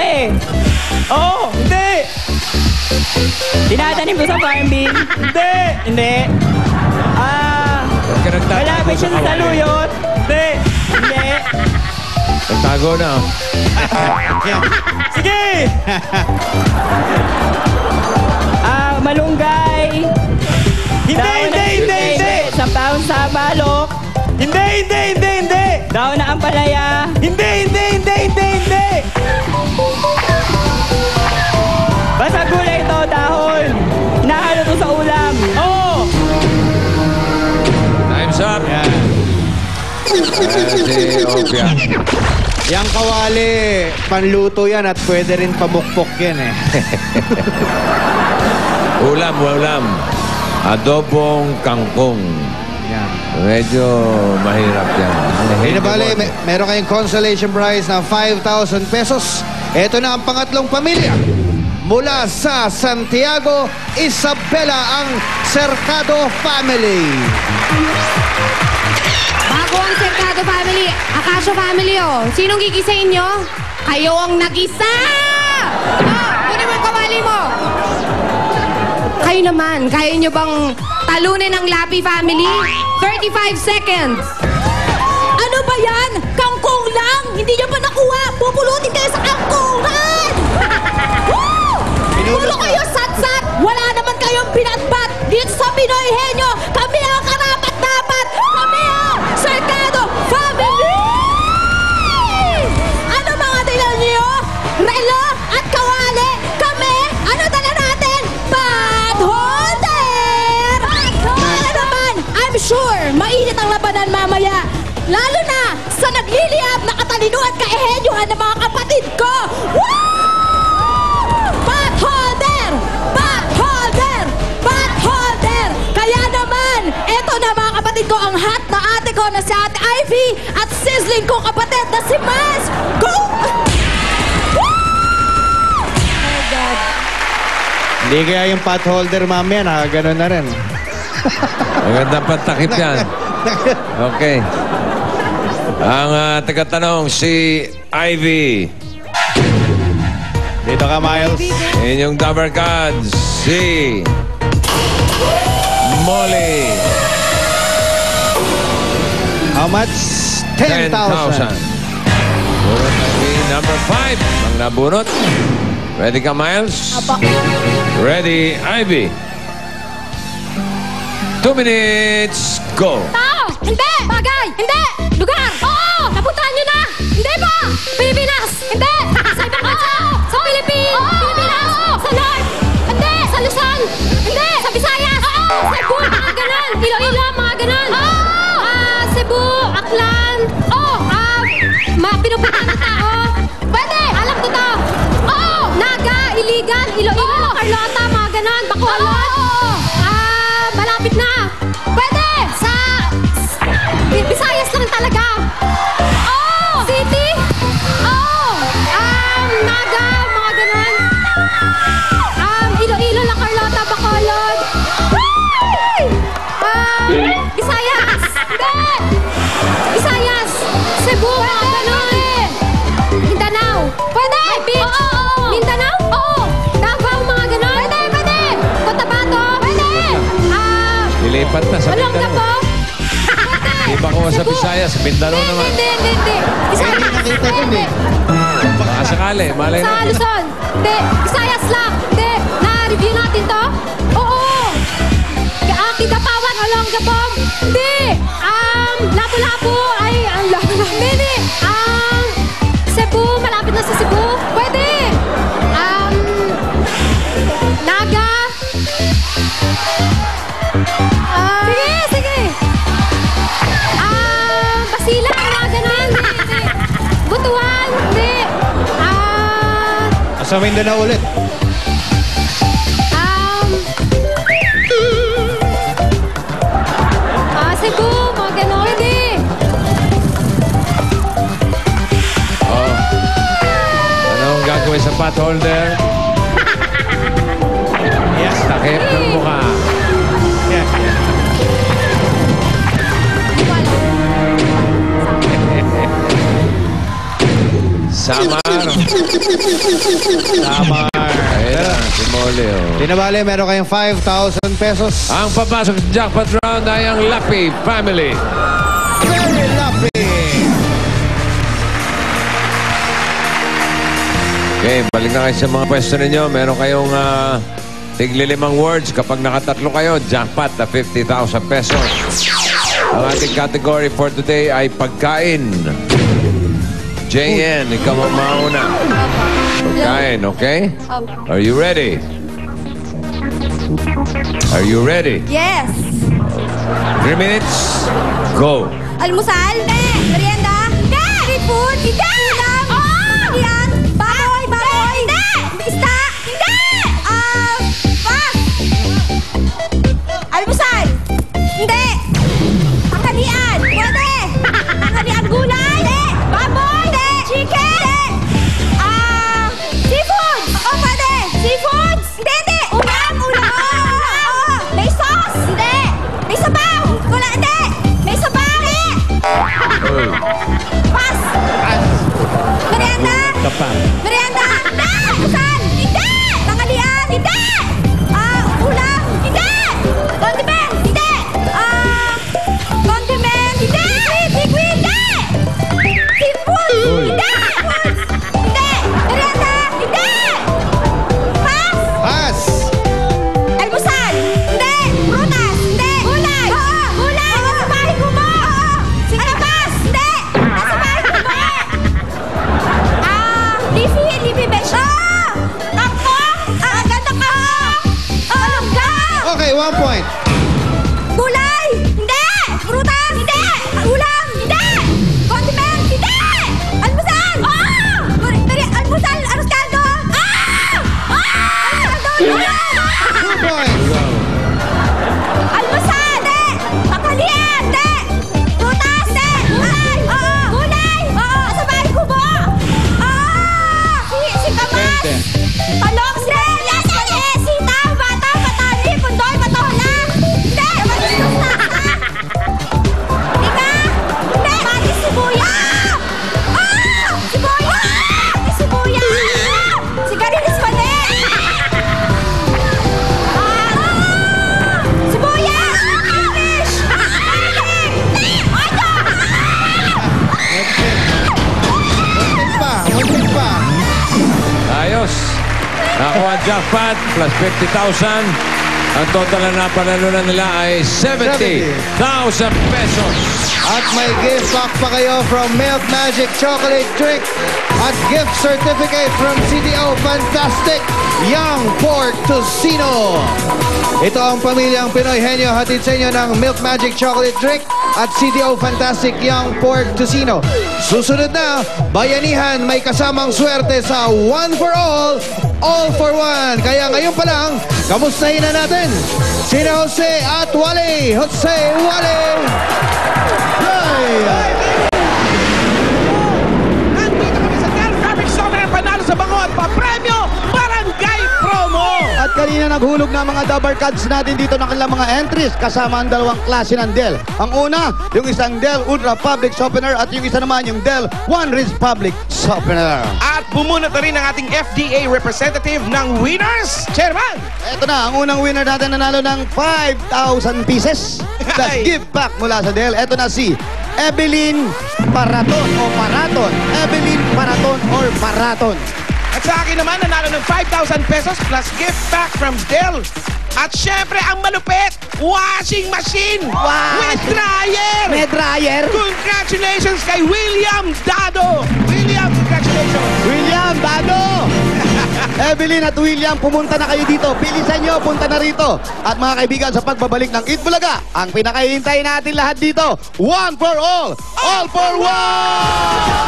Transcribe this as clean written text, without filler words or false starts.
malaki. Oo, hindi. Tinatanim ko sa farm bin. Hindi. Hindi. Malapit siya sa saluyot. Hindi. Hindi. Nagtago na. Sige! Malunggay. Hindi. Sampahon sa balok. Hindi. Daon na ampalaya. Hindi. Basta gulay ito, dahon. Hinahalo to sa ulam. Oo. Time's up. Yan. Si Opia. Yang kawali, panluto yan at pwede rin pamukpok yan eh. Ulam. Adobong kangkong. Yan. Medyo mahirap yan. Binabali, meron kayong consolation prize na 5,000 pesos. Ito na ang pangatlong pamilya. Mula sa Santiago, Isabela, ang Cercado Family. Bago ang Cercado Family, Acacio Family, oh. Sinong gigisa inyo? Kayo ang nagisa! Kunin mo ang kawali mo. Kayo naman, kaya nyo bang talunin ang Lapi Family? 35 seconds. Ano ba yan? Kangkong lang! Hindi nyo pa nakuha! Pupulutin kayo sa kangkungan! Pulo kayo sat-sat! Wala naman kayong pinatpat! Dito sa Pinoy Henyo, kami ang karapat-dapat! Kami ang Cercado Family! Ano mga dala niyo? Relo at kawali! Kami, ano dala natin? Patholder! Kaya naman, I'm sure, mainit ang labanan mamaya. Lalo na sa nagliliyab na katalino at kaehenyuhan ng mga kapatid ko! Woo! Kaya naman, eto na mga kapatid ko, ang hot na ate ko na si Ate Ivy at sizzling ko kapatid na si Maz. Go! Woo! Oh God. Hindi kaya yung pot holder mamaya, nakaganon na rin. Magandang pantakip yan. Okay. Ang tagatanong, si Ivy. Dito ka, Miles. Inyong Dabber Cards, si Molly. How much? 10,000. Bunot Ivy, number 5. Ang nabunot. Ready ka, Miles? Apa. Ready, Ivy. 2 minutes, go. Tao! Hindi! Bagay! Hindi! Lugar! Oo! Napuntahan nyo na! Hindi po! Pilipinas! Hindi! Sa ibang bansa! Sa Pilipinas! Pilipinas! Sa North! Hindi! Sa Luzon! Hindi! Sa Visayas! Sa Cebu! Mga ganon! Iloilo! Mga ganon! Cebu! Aklan! Pinupuntahan ng tao! Pwede! Alam ko to! Oo! Naga! Iligan! Iloilo! Carlota! Mga ganon! Bacolod! Malapit na! Pwede! Sa Visayas lang talaga! City! Naga! Mga ganon! Iloilo lang, Carlota, Bacolod! Visayas! Hindi! Visayas! Cebu! Mga ganon! Mindanao! Pwede! Beach! Mindanao? Oo! Davao! Mga ganon! Pwede! Cotabato! Pwede! Lilipat na sa Olongapo? Mindanao. Di ba kuha sa Visayas? Mindanao naman. Hindi. Visayas. Nakita dun eh. Baka sakali, malay Sa na. Luzon. Hindi. Visayas lang. Hindi. Na-review natin to? Oo. Kidapawan, Olongapo. Hindi. Lapu-Lapu. Ay, ang lapu-lapu. Hindi. Cebu. Malapit na sa Cebu. Pwede. Naga. Sige. Basilan, mga ganon. Hindi. Butuan, hindi. Sa Mindanao ulit. Cebu, mga ganon. Hindi. Anong gagawin sa pot holder? Yes. Takip ng mukha. Yeah. Samar. Tama. Ayun na, si Molly. Oh. Pinabali, meron kayong 5,000 pesos. Ang papasok sa jackpot round ay ang Lapi family. Very lucky. Okay, balik na kayo sa mga pwesto ninyo. Meron kayong tigli-5 words. Kapag nakatatlo kayo, jackpot na 50,000 pesos. Ang ating category for today ay pagkain. JN, ikaw ang mauna. Pagkain, okay? Are you ready? Are you ready? Yes. 3 minutes, go. Almusal? Hindi. Merienda? Hindi. Street food? Hindi. Ulam? Oo. Yan. Baboy? Baboy? Hindi. Isda? Hindi. Pass. Almusal? Hindi. Tanghalian? Pwede. Tanghalian gulay? Hindi. Baboy? Hindi. Chicken? Hindi. Seafood? Oo, pwede. Seafoods? Hindi, hindi. Ulam? Ulam? Oo. May sauce? Hindi. May sabaw? Wala, hindi. May sabaw? Hindi. Pass. Merienda? Merienda? Hindi. Almusal? Hindi. Tanghalian? Hindi. Ulam? Hindi. Condiment? Hindi. Condiment? Hindi. Liquid? Hindi. Seafood? Hindi. Hindi. Merienda? Hindi. Pass. Pass. Almusal? Hindi. Prutas? Hindi. Gulay? Oo. Gulay? Nasa bahay ko mo? Oo. Sige, pass. Hindi. Nasa bahay ko mo? Leafy vegetable? Kangkong? Ganda ka? Malungga? Okay, 1 point. Gulay? Hindi. Prutas? Hindi. Ulam? Hindi. Condiment? Hindi. Almusal? Oo. Almusal? Aros kaldo? Almusal? 2 points. Almusal? Hindi. Tanghalian? Hindi. Prutas? Hindi. Gulay? Oo. Gulay? Oo. Nasa bahay ko mo? Si Kamas? Talong? Sibuyas? Hindi. Sitaw? Bata? Patani? Pundoy? Patola? Hindi. Ika? Hindi. Mati sibuyas? Sibuyas? Mati sibuyas? Sigarilis pa din? Sibuyas! Irish! Garlic! Oyo! Muntik pa. Ayos. Nakuha jackpot plus 50,000. Ang total na napanalunan nila ay 70,000 pesos. At may gift pack pa kayo from Milk Magic Chocolate Drink at gift certificate from CDO Fantastic Young Pork Tocino. Ito ang pamilyang Pinoy Henyo, hatid sa inyo ng Milk Magic Chocolate Drink at CDO Fantastic Young Pork Tocino. Susunod na, Bayanihan may kasamang swerte sa One for All for One. Kaya ngayon pa lang, kamustahin na natin sina Jose at Wally. Jose, Wally! Nandito kami sa Del Traffic Summer panalo sa bango at pa-premyo Barangay Promo! At kanina naghulog na mga double cards natin dito ng kanilang mga entries kasama ang dalawang klase ng Dell. Ang una, yung isang Dell Ultra Public Softener at yung isa naman yung Dell One Ridge Public Softener. At bumunot na rin ang ating FDA representative ng winners, Chairman! Ito na, ang unang winner natin nanalo ng 5,000 pieces. That's Ay. give back mula sa Dell. Ito na si Evelyn Paraton o Paraton. Evelyn Paraton or Paraton. At sa akin naman, nanalo ng 5,000 pesos plus gift back from Dell. At syempre, ang malupit, washing machine with dryer! May dryer. Congratulations kay William Dado! William, congratulations! William, Dado! Evelyn at William, pumunta na kayo dito. Bilisan nyo, punta na rito. At mga kaibigan, sa pagbabalik ng Eat Bulaga, ang pinakahihintay natin lahat dito, One for All for One!